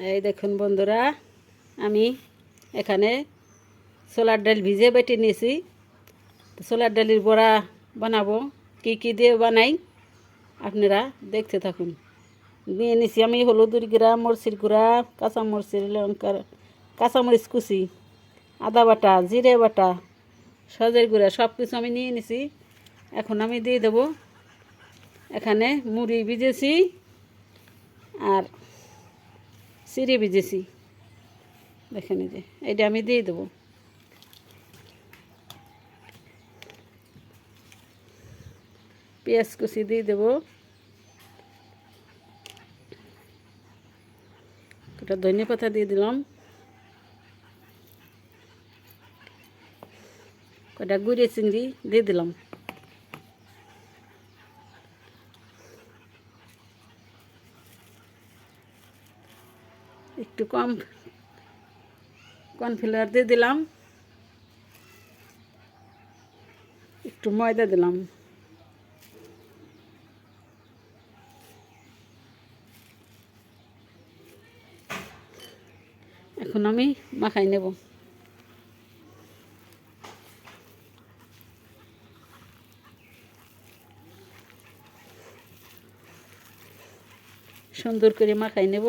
এই দেখুন বন্ধুরা, আমি এখানে ছোলার ডাল ভিজে বেটে নিয়েছি। ছোলার ডালের বড়া বানাবো। কি কি দিয়ে বানাই আপনারা দেখতে থাকুন। নিয়ে নিছি আমি হলুদের গুঁড়া, মরিচের গুঁড়া, কাঁচামরিচের লঙ্কার কাঁচামরিচ কুচি, আদা বাটা, জিরে বাটা, সজের গুঁড়া সব কিছু আমি নিয়ে নিছি। এখন আমি দিয়ে দেবো এখানে মুড়ি ভিজেছি আর চিড়ে ভিজেছি। দেখেন এই যে এইটা আমি দিয়ে দেবো। পেঁয়াজ কুচি দিয়ে দেবো, একটা ধনিয়া পাতা দিয়ে দিলাম, কটা গুঁড়ে চিংড়ি দিয়ে দিলাম, একটু কর্নফ্লাওয়ার দিয়ে দিলাম, একটু ময়দা দিলাম। এখন আমি মাখাই নেব। সুন্দর করে মাখাই নেব।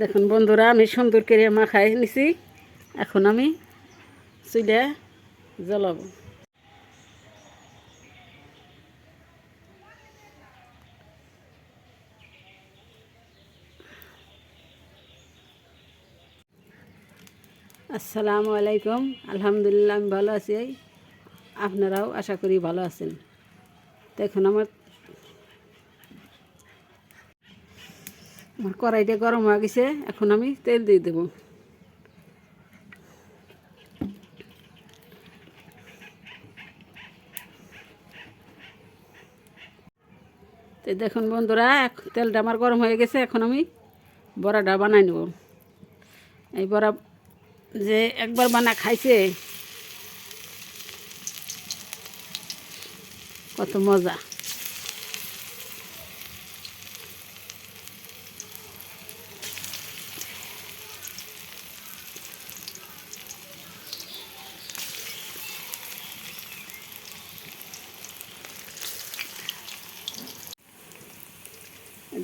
দেখুন বন্ধুরা, আমি সুন্দর করে মাখাই নিছি। এখন আমি চুলা জ্বালাবো। আসসালামু আলাইকুম। আলহামদুলিল্লাহ আমি ভালো আছি। আপনারাও আশা করি ভালো আছেন। তো এখন আমার কড়াইটা গরম হয়ে গেছে। এখন আমি তেল দিয়ে দেবো। তো দেখুন বন্ধুরা, তেলটা আমার গরম হয়ে গেছে। এখন আমি বড়াটা বানাই নেব। এই বড়া যে একবার বানা খাইছে কত মজা।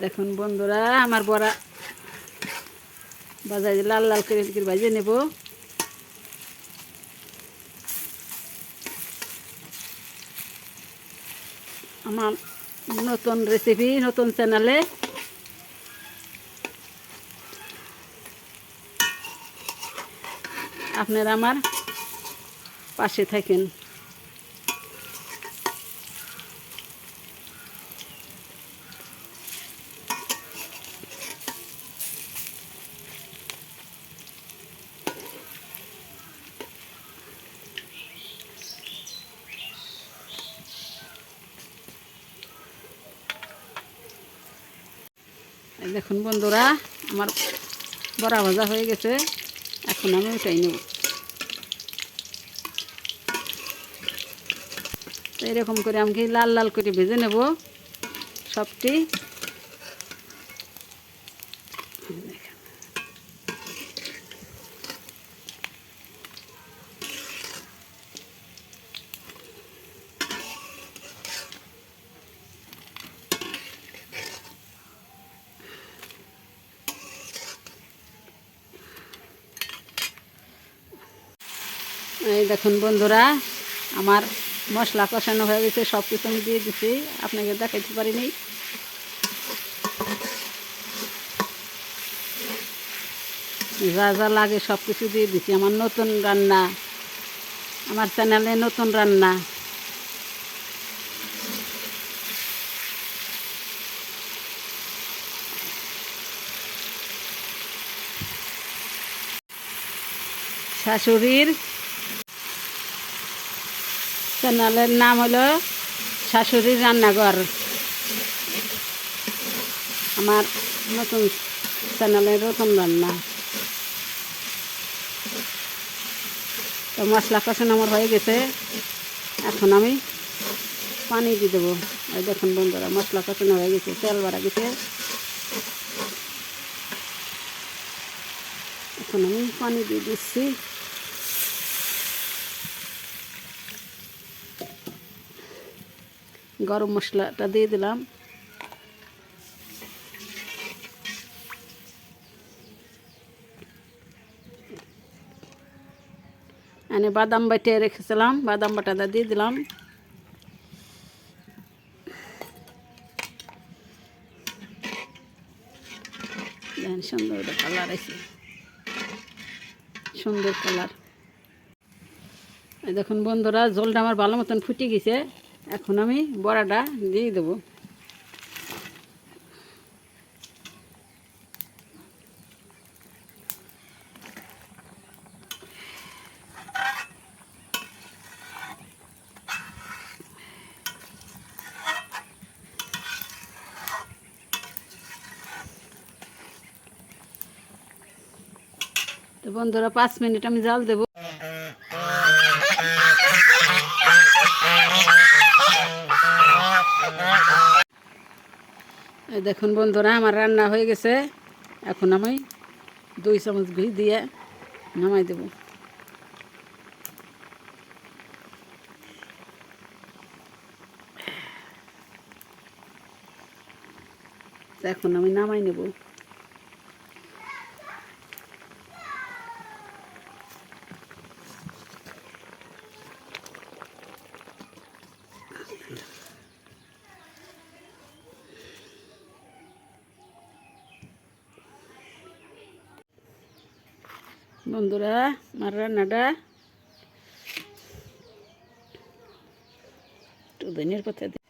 দেখুন বন্ধুরা, আমার বড়া বাজারে লাল লাল করে ভাজে নেব। আমার নতুন রেসিপি, নতুন চ্যানেলে আপনারা আমার পাশে থাকেন। দেখুন বন্ধুরা, আমার বড়া ভাজা হয়ে গেছে। এখন আমি উঠাই নেব। তো এরকম করে আমি লাল লাল করে ভেজে নেব সবটি। এই দেখুন বন্ধুরা, আমার মশলা কষানো হয়ে গেছে। সব কিছু আমি দিয়ে দিচ্ছি, আপনাকে দেখাইতে পারিনি। যা যা লাগে সব কিছু দিয়ে দিচ্ছি। আমার নতুন রান্না, আমার চ্যানেলে নতুন রান্না। শাশুড়ির চ্যানেলের নাম হলো শাশুড়ির রান্নাঘর। আমার নতুন চ্যানেলের নতুন রান্না। তো মশলা কষানো আমার হয়ে গেছে। এখন আমি পানি দিয়ে দেবো। আর দেখুন বন্ধুরা মশলা কষানো হয়ে গেছে, তেল বাড়া গেছে। এখন আমি পানি দিয়ে দিচ্ছি। গরম মশলাটা দিয়ে দিলাম। এনে বাদাম বাটিয়ে রেখেছিলাম, বাদাম বাটাটা দিয়ে দিলাম। দেখেন সুন্দর একটা কালার আছে, সুন্দর কালার। দেখুন বন্ধুরা ঝোলটা আমার ভালো মতন ফুটে গেছে। এখন আমি বড়াটা দিয়ে দেবো। তো বন্ধুরা 5 মিনিট আমি জাল দেবো। দেখুন বন্ধুরা আমার রান্না হয়ে গেছে। এখন আমি 2 চামচ ঘি দিয়ে নামাই দেব। এখন আমি নামাই নেব। বন্ধুরা আমার রান্নাটা একটু ধনিয়ার পাতা